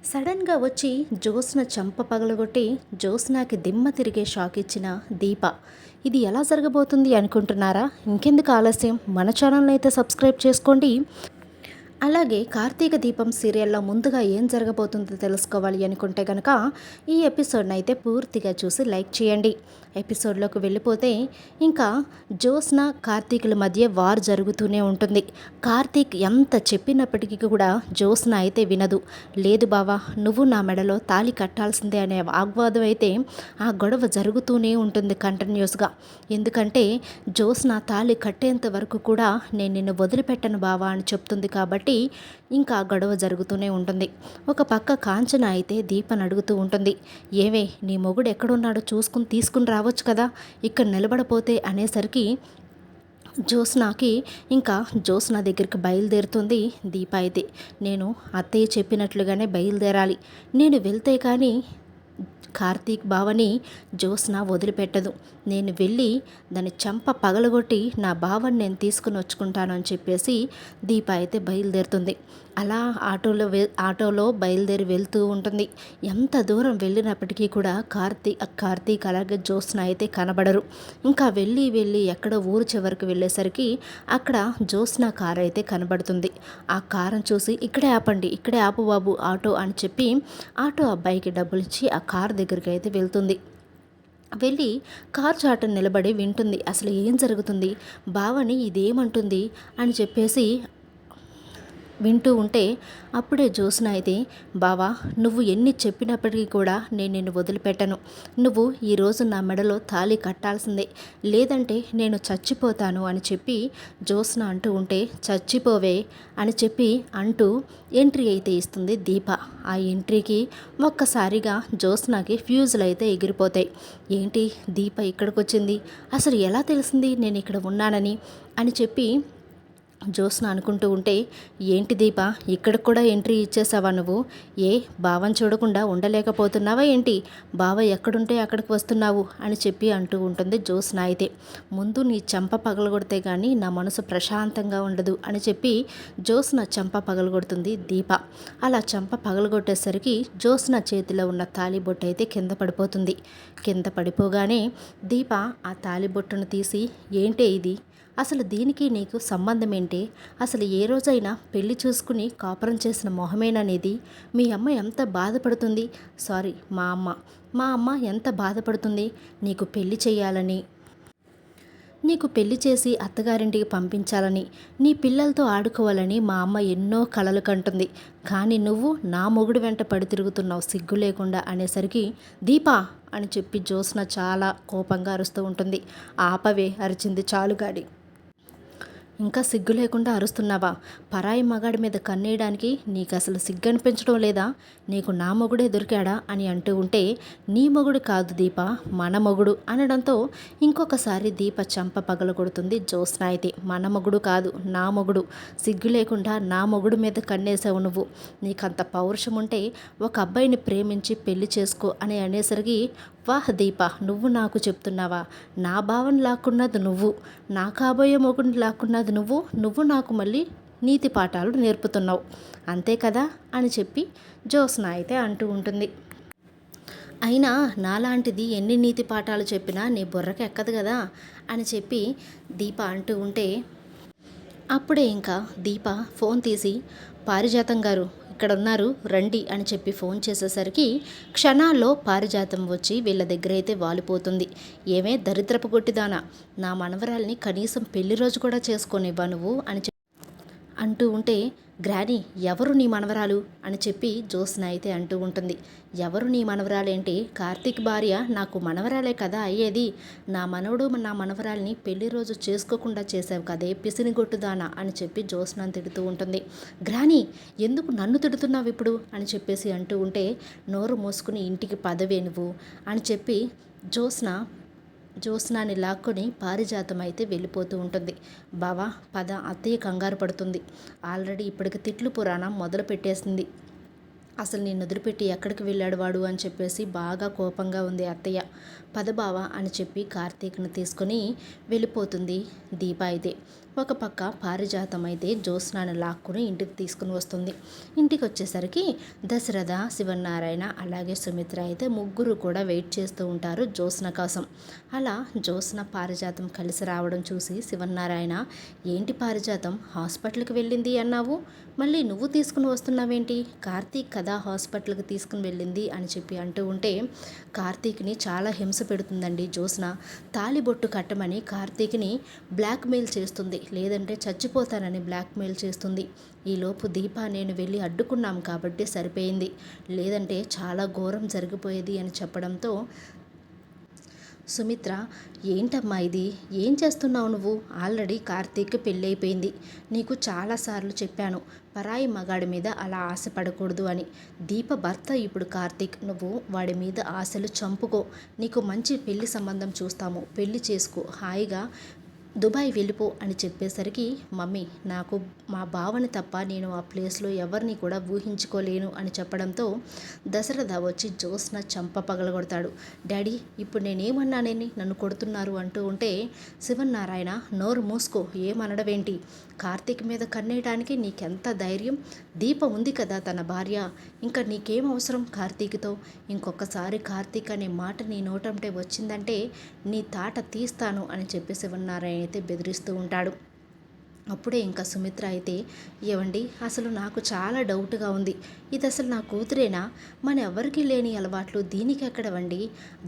సడన్గా వచ్చి జ్యోత్స్న చెంప పగలగొట్టి జ్యోత్స్నాకి దిమ్మ తిరిగే షాక్ ఇచ్చిన దీప. ఇది ఎలా జరగబోతుంది అనుకుంటున్నారా? ఇంకెందుకు ఆలస్యం, మన ఛానల్ని అయితే సబ్స్క్రైబ్ చేసుకోండి. అలాగే కార్తీక దీపం సీరియల్లో ముందుగా ఏం జరగబోతుందో తెలుసుకోవాలి అనుకుంటే కనుక ఈ ఎపిసోడ్ని అయితే పూర్తిగా చూసి లైక్ చేయండి. ఎపిసోడ్లోకి వెళ్ళిపోతే ఇంకా జ్యోత్స్న కార్తీకుల మధ్య వార్ జరుగుతూనే ఉంటుంది. కార్తీక్ ఎంత చెప్పినప్పటికీ కూడా జ్యోత్స్న అయితే వినదు. లేదు బావా, నువ్వు నా మెడలో తాళి కట్టాల్సిందే అనే వాగ్వాదం అయితే ఆ గొడవ జరుగుతూనే ఉంటుంది కంటిన్యూస్గా. ఎందుకంటే జ్యోత్స్న తాళి కట్టేంత వరకు కూడా నేను నిన్ను వదిలిపెట్టను బావా అని చెప్తుంది కాబట్టి ఇంకా గొడవ జరుగుతూనే ఉంటుంది. ఒక పక్క కాంచన అయితే దీపని అడుగుతూ ఉంటుంది, ఏవే నీ మొగుడు ఎక్కడున్నాడో చూసుకుని తీసుకుని రావచ్చు కదా, ఇక్కడ నిలబడపోతే అనేసరికి జ్యోత్స్న దగ్గరికి బయలుదేరుతుంది దీప అయితే. నేను అత్తయ్య చెప్పినట్లుగానే బయలుదేరాలి, నేను వెళ్తే కానీ కార్తీక్ బావని జ్యోత్స్న వదిలిపెట్టదు. నేను వెళ్ళి దాని చెంప పగలగొట్టి నా బావని నేను తీసుకుని వచ్చుకుంటాను అని చెప్పేసి దీప అయితే బయలుదేరుతుంది. అలా ఆటోలో బయలుదేరి వెళ్తూ ఉంటుంది. ఎంత దూరం వెళ్ళినప్పటికీ కూడా కార్తీక్ అలాగే జ్యోత్స్న అయితే కనబడరు. ఇంకా వెళ్ళి ఎక్కడో ఊరు చివరికి వెళ్ళేసరికి అక్కడ జ్యోత్స్న కారు అయితే కనబడుతుంది. ఆ కారును చూసి ఇక్కడే ఆపు బాబు ఆటో అని చెప్పి ఆటో అబ్బాయికి డబ్బులు ఇచ్చి ఆ కారు దగ్గరికి అయితే వెళ్తుంది. వెళ్ళి కారు చాటున నిలబడి వింటుంది, అసలు ఏం జరుగుతుంది, బావని ఇదేమంటుంది అని చెప్పేసి వింటూ ఉంటే అప్పుడే జ్యోత్స్న అయితే, బావా నువ్వు ఎన్ని చెప్పినప్పటికీ కూడా నేను నిన్ను వదిలిపెట్టను, నువ్వు ఈరోజు నా మెడలో తాళి కట్టాల్సిందే, లేదంటే నేను చచ్చిపోతాను అని చెప్పి జ్యోత్స్న అంటూ ఉంటే, చచ్చిపోవే అని చెప్పి అంటూ ఎంట్రీ అయితే ఇస్తుంది దీప. ఆ ఎంట్రీకి ఒక్కసారిగా జ్యోత్స్నకి ఫ్యూజులు అయితే ఎగిరిపోతాయి. ఏంటి దీప ఇక్కడికి వచ్చింది, అసలు ఎలా తెలిసింది నేను ఇక్కడ ఉన్నానని అని చెప్పి జ్యోత్స్న అనుకుంటూ ఉంటే, ఏంటి దీప ఇక్కడికి కూడా ఎంట్రీ ఇచ్చేసావా నువ్వు, ఏ బావని చూడకుండా ఉండలేకపోతున్నావా ఏంటి, బావ ఎక్కడుంటే అక్కడికి వస్తున్నావు అని చెప్పి అంటూ ఉంటుంది జ్యోత్స్న అయితే. ముందు నీ చెంప పగలగొడితే కానీ నా మనసు ప్రశాంతంగా ఉండదు అని చెప్పి జ్యోత్స్న చెంప పగలగొడుతుంది దీప. అలా చెంప పగలగొట్టేసరికి జ్యోత్స్న చేతిలో ఉన్న తాళిబొట్టు అయితే కింద పడిపోతుంది. కింద పడిపోగానే దీప ఆ తాళిబొట్టును తీసి, ఏంటే ఇది, అసలు దీనికి నీకు సంబంధం ఏంటి, అసలు ఏ రోజైనా పెళ్లి చూసుకుని కాపురం చేసిన మొహమేననేది, మీ అమ్మ ఎంత బాధపడుతుంది, సారీ మా అమ్మ ఎంత బాధపడుతుంది నీకు పెళ్లి చేయాలని, నీకు పెళ్లి చేసి అత్తగారింటికి పంపించాలని, నీ పిల్లలతో ఆడుకోవాలని మా అమ్మ ఎన్నో కలలు కంటుంది, కానీ నువ్వు నా మొగుడు వెంట పడి తిరుగుతున్నావు సిగ్గు లేకుండా అనేసరికి, దీపా అని చెప్పి జ్యోత్స్న చాలా కోపంగా అరుస్తూ ఉంటుంది. ఆపవే, అరిచింది చాలుగాడి, ఇంకా సిగ్గు లేకుండా అరుస్తున్నావా, పరాయి మగాడి మీద కన్నేయడానికి నీకు అసలు సిగ్గు అనిపించడం లేదా, నీకు నా మొగుడే దొరికాడా అని అంటూ ఉంటే, నీ మొగుడు కాదు దీప మన మొగుడు అనడంతో ఇంకొకసారి దీప చంప పగలగొడుతుంది జ్యోత్స్న అయితే. మన మొగుడు కాదు నా మొగుడు, సిగ్గు లేకుండా నా మొగుడు మీద కన్నేసావు నువ్వు, నీకంత పౌరుషం ఉంటే ఒక అబ్బాయిని ప్రేమించి పెళ్లి చేసుకో అని అనేసరికి, వాహ్ దీప నువ్వు నాకు చెప్తున్నావా, నా భావన లాక్కున్నది నువ్వు, నా కాబోయే మొగుడిని లాక్కున్నది నువ్వు నాకు మళ్ళీ నీతి పాఠాలు నేర్పుతున్నావు అంతే కదా అని చెప్పి జ్యోత్స్న అయితే అంటూ ఉంటుంది. అయినా నాలాంటిది ఎన్ని నీతి పాఠాలు చెప్పినా నీ బుర్రకి ఎక్కదు కదా అని చెప్పి దీప అంటూ ఉంటే, అప్పుడే ఇంకా దీప ఫోన్ తీసి, పారిజాతం గారు ఇక్కడ ఉన్నారు రండి అని చెప్పి ఫోన్ చేసేసరికి క్షణాల్లో పారిజాతం వచ్చి వీళ్ళ దగ్గర అయితే వాలిపోతుంది. ఏమే దరిద్రపు కొట్టిదానా, నా మనవరాల్ని కనీసం పెళ్లి రోజు కూడా చేసుకోనివ్వా నువ్వు అని అంటూ ఉంటే, గ్రానీ ఎవరు నీ మనవరాలు అని చెప్పి జ్యోత్స్న అయితే అంటూ ఉంటుంది. ఎవరు నీ మనవరాలేంటి, కార్తీక్ భార్య నాకు మనవరాలే కదా అయ్యేది, నా మనవరాల్ని పెళ్లి రోజు చేసుకోకుండా చేసావు కదే పిసినిగొట్టుదానా అని చెప్పి జ్యోత్స్న తిడుతూ ఉంటుంది. గ్రానీ ఎందుకు నన్ను తిడుతున్నావు ఇప్పుడు అని చెప్పేసి అంటూ ఉంటే, నోరు మూసుకుని ఇంటికి పదవే నువ్వు అని చెప్పి జ్యోత్స్నాని లాక్కొని పారిజాతం అయితే వెళ్ళిపోతూ ఉంటుంది. బావా పద, అత్తయ్య కంగారు పడుతుంది, ఆల్రెడీ ఇప్పటికి తిట్లు పురాణం మొదలు పెట్టేసింది, అసలు నిన్ను వదిలిపెట్టి ఎక్కడికి వెళ్ళాడు వాడు అని చెప్పేసి బాగా కోపంగా ఉంది అత్తయ్య. పద బావ అని చెప్పి కార్తీక్‌ని తీసుకొని వెళ్ళిపోతుంది దీప అయితే. ఒక పక్క పారిజాతం అయితే జ్యోత్స్నని లాక్కుని ఇంటికి తీసుకొని వస్తుంది. ఇంటికొచ్చేసరికి దశరథ, శివనారాయణ అలాగే సుమిత్ర అయితే ముగ్గురు కూడా వెయిట్ చేస్తూ ఉంటారు జ్యోత్స్న కోసం. అలా జ్యోత్స్న, పారిజాతం కలిసి రావడం చూసి శివనారాయణ, ఏంటి పారిజాతం హాస్పిటల్‌కి వెళ్ళింది అన్నావు, మళ్ళీ నువ్వు తీసుకుని వస్తున్నావేంటి, కార్తీక్ కదా హాస్పిటల్కి తీసుకుని వెళ్ళింది అని చెప్పి అంటూ ఉంటే, కార్తీక్ని చాలా హింస పెడుతుందండి జ్యోత్స్న. తాళిబొట్టు కట్టమని కార్తీక్ని బ్లాక్మెయిల్ చేస్తుంది, లేదంటే చచ్చిపోతానని బ్లాక్మెయిల్ చేస్తుంది. ఈలోపు దీప నేను వెళ్ళి అడ్డుకున్నాం కాబట్టి సరిపోయింది, లేదంటే చాలా ఘోరం జరిగిపోయేది అని చెప్పడంతో సుమిత్ర, ఏంటమ్మా ఇది, ఏం చేస్తున్నావు నువ్వు, ఆల్రెడీ కార్తీక్ పెళ్ళైపోయింది, నీకు చాలాసార్లు చెప్పాను పరాయి మగాడి మీద అలా ఆశపడకూడదు అని. దీప భర్త ఇప్పుడు కార్తీక్, నువ్వు వాడి మీద ఆశలు చంపుకో, నీకు మంచి పెళ్లి సంబంధం చూస్తాము, పెళ్లి చేసుకో, హాయిగా దుబాయ్ వెళ్ళిపో అని చెప్పేసరికి, మమ్మీ నాకు మా బావని తప్ప నేను ఆ ప్లేస్లో ఎవరిని కూడా ఊహించుకోలేను అని చెప్పడంతో దశరథ వచ్చి జ్యోత్స్న చంప పగలగొడతాడు. డాడీ ఇప్పుడు నేనేమన్నానని నన్ను కొడుతున్నారు అంటూ ఉంటే, శివనారాయణ నోరు మూసుకో, ఏమనడమేంటి, కార్తీక్ మీద కన్నేయడానికి నీకెంత ధైర్యం, దీప ఉంది కదా తన భార్య, ఇంకా నీకేం అవసరం కార్తీక్తో, ఇంకొకసారి కార్తీక్ అనే మాట నీ నోటంటే వచ్చిందంటే నీ తాట తీస్తాను అని చెప్పి శివనారాయణ అయితే బెదిరిస్తూ ఉంటాడు. అప్పుడే ఇంకా సుమిత్ర అయితే, ఏవండి అసలు నాకు చాలా డౌట్గా ఉంది, ఇది అసలు నా కూతురేనా, మన ఎవరికి లేని అలవాట్లు దీనికి ఎక్కడవండి,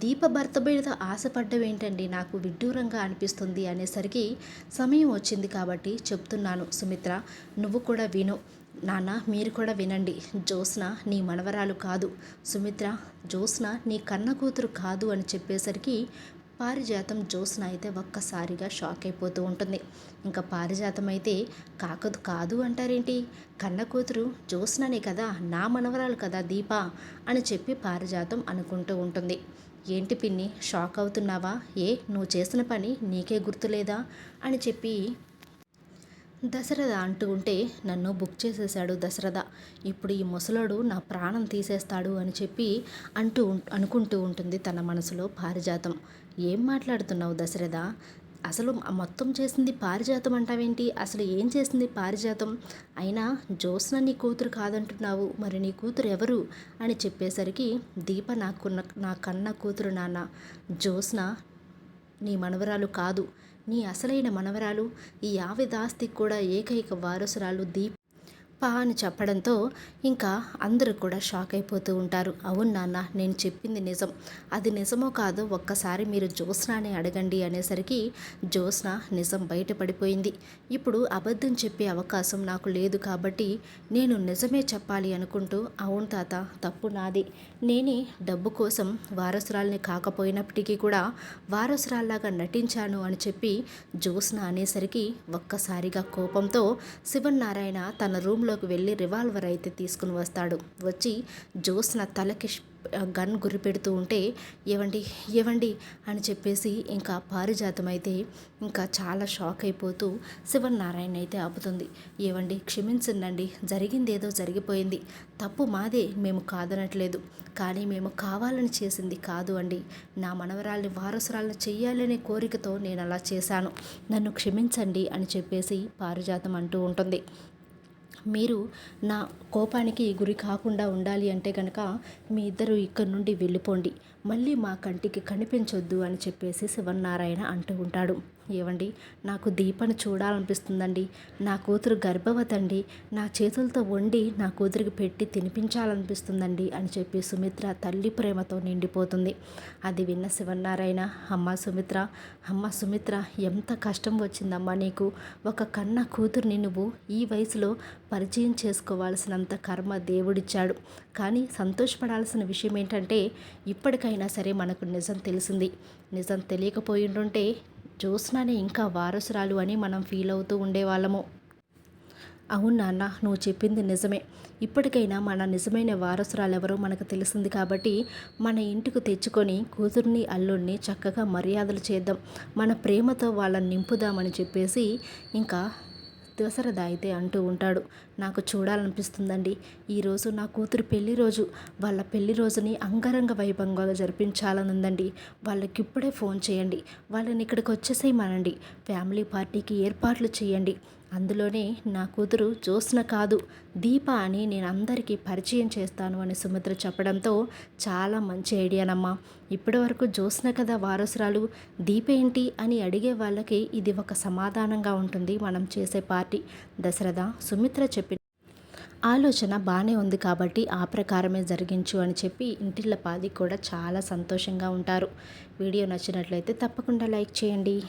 దీప భర్త మీద ఆశపడ్డం ఏంటండి, నాకు విడ్డూరంగా అనిపిస్తుంది అనేసరికి, సమయం వచ్చింది కాబట్టి చెప్తున్నాను సుమిత్ర, నువ్వు కూడా విను, నాన్న మీరు కూడా వినండి, జ్యోత్స్న నీ మనవరాలు కాదు, సుమిత్ర జ్యోత్స్న నీ కన్న కూతురు కాదు అని చెప్పేసరికి పారిజాతం జ్యోత్స్న అయితే ఒక్కసారిగా షాక్ అయిపోతూ ఉంటుంది. ఇంకా పారిజాతం అయితే, కాదు అంటారేంటి, కన్న కూతురు జ్యోత్స్ననే కదా, నా మనవరాలు కదా దీప అని చెప్పి పారిజాతం అనుకుంటూ ఉంటుంది. ఏంటి పిన్ని షాక్ అవుతున్నావా, ఏ నువ్వు చేసిన పని నీకే గుర్తులేదా అని చెప్పి దశరథ అంటూ ఉంటే, నన్ను బుక్ చేసేశాడు దశరథ, ఇప్పుడు ఈ ముసలోడు నా ప్రాణం తీసేస్తాడు అని చెప్పి అనుకుంటూ ఉంటుంది తన మనసులో పారిజాతం. ఏం మాట్లాడుతున్నావు దశరథ, అసలు మొత్తం చేసింది పారిజాతం అంటావేంటి, అసలు ఏం చేసింది పారిజాతం, అయినా జ్యోత్స్న నీ కూతురు కాదంటున్నావు, మరి నీ కూతురు ఎవరు అని చెప్పేసరికి, దీప నా కన్న కూతురు నాన్న, జ్యోత్స్న నీ మనవరాలు కాదు, నీ అసలైన మనవరాలు, ఈ ఆస్తికి కూడా ఏకైక వారసురాలు దీప అని చెప్పడంతో ఇంకా అందరూ కూడా షాక్ అయిపోతూ ఉంటారు. అవును నాన్న నేను చెప్పింది నిజం, అది నిజమో కాదో ఒక్కసారి మీరు జ్యోత్స్నని అడగండి అనేసరికి, జ్యోత్స్న నిజం బయటపడిపోయింది, ఇప్పుడు అబద్ధం చెప్పే అవకాశం నాకు లేదు కాబట్టి నేను నిజమే చెప్పాలి అనుకుంటూ, అవును తాత తప్పు నాది, నేనే డబ్బు కోసం వారసురాల్ని కాకపోయినప్పటికీ కూడా వారసురాల్లాగా నటించాను అని చెప్పి జ్యోత్స్న అనేసరికి ఒక్కసారిగా కోపంతో శివనారాయణ తన రూమ్లోకి వెళ్ళి రివాల్వర్ అయితే తీసుకుని వస్తాడు. వచ్చి జ్యోత్స్న తలకి గన్ గురి పెడుతూ ఉంటే, ఏవండి అని చెప్పేసి ఇంకా పారిజాతం అయితే ఇంకా చాలా షాక్ అయిపోతూ శివనారాయణ అయితే ఆపుతుంది. ఏవండి క్షమించండి, జరిగిందేదో జరిగిపోయింది, తప్పు మాదే, మేము కాదనట్లేదు, కానీ మేము కావాలని చేసింది కాదు అండి, నా మనవరాల్ని వారసురాలను చెయ్యాలనే కోరికతో నేను అలా చేశాను, నన్ను క్షమించండి అని చెప్పేసి పారిజాతం అంటూ ఉంటుంది. మీరు నా కోపానికి గురి కాకుండా ఉండాలి అంటే కనుక మీ ఇద్దరు ఇక్కడి నుండి వెళ్ళిపోండి, మళ్ళీ మా కంటికి కనిపించొద్దు అని చెప్పేసి శివనారాయణ అంటూ ఉంటాడు. ఏవండి నాకు దీపను చూడాలనిపిస్తుందండి, నా కూతురు గర్భవతండి, నా చేతులతో వండి నా కూతురికి పెట్టి తినిపించాలనిపిస్తుందండి అని చెప్పి సుమిత్ర తల్లి ప్రేమతో నిండిపోతుంది. అది విన్న శివనారాయణ, అమ్మ సుమిత్ర ఎంత కష్టం వచ్చిందమ్మా నీకు, ఒక కన్న కూతుర్ని నువ్వు ఈ వయసులో పరిచయం చేసుకోవాల్సినంత కర్మ దేవుడిచ్చాడు, కానీ సంతోషపడాల్సిన విషయం ఏంటంటే ఇప్పటికైనా సరే మనకు నిజం తెలిసింది, నిజం తెలియకపోయిండుంటే జ్యోత్స్ననే ఇంకా వారసురాలు అని మనం ఫీల్ అవుతూ ఉండేవాళ్ళము. అవును నాన్న నువ్వు చెప్పింది నిజమే, ఇప్పటికైనా మన నిజమైన వారసురాలు ఎవరో మనకు తెలిసింది కాబట్టి మన ఇంటికి తెచ్చుకొని కూతుర్ని అల్లుడిని చక్కగా మర్యాదలు చేద్దాం, మన ప్రేమతో వాళ్ళని నింపుదామని చెప్పేసి ఇంకా దశరథ అయితే అంటూ ఉంటాడు. నాకు చూడాలనిపిస్తుందండి. ఈరోజు నా కూతురు పెళ్లి రోజు. వాళ్ళ పెళ్లి రోజుని అంగరంగ వైభవంగా జరిపించాలని ఉందండి. వాళ్ళకిప్పుడే ఫోన్ చేయండి. వాళ్ళని ఇక్కడికి వచ్చేసేయమనండి. ఫ్యామిలీ పార్టీకి ఏర్పాట్లు చేయండి. అందులోనే నా కూతురు జ్యోత్స్న కాదు, దీప అని నేను అందరికీ పరిచయం చేస్తాను అని సుమిత్ర చెప్పడంతో చాలా మంచి ఐడియానమ్మా. ఇప్పటివరకు జ్యోత్స్న కదా వారసురాలు, దీప ఏంటి అని అడిగే వాళ్ళకి ఇది ఒక సమాధానంగా ఉంటుంది మనం చేసే పార్టీ. దశరథ, సుమిత్ర చెప్పిన ఆలోచన బాగానే ఉంది కాబట్టి ఆ ప్రకారమే జరిగించు అని చెప్పి ఇంటిళ్ళపాది కూడా చాలా సంతోషంగా ఉంటారు. వీడియో నచ్చినట్లయితే తప్పకుండా లైక్ చేయండి.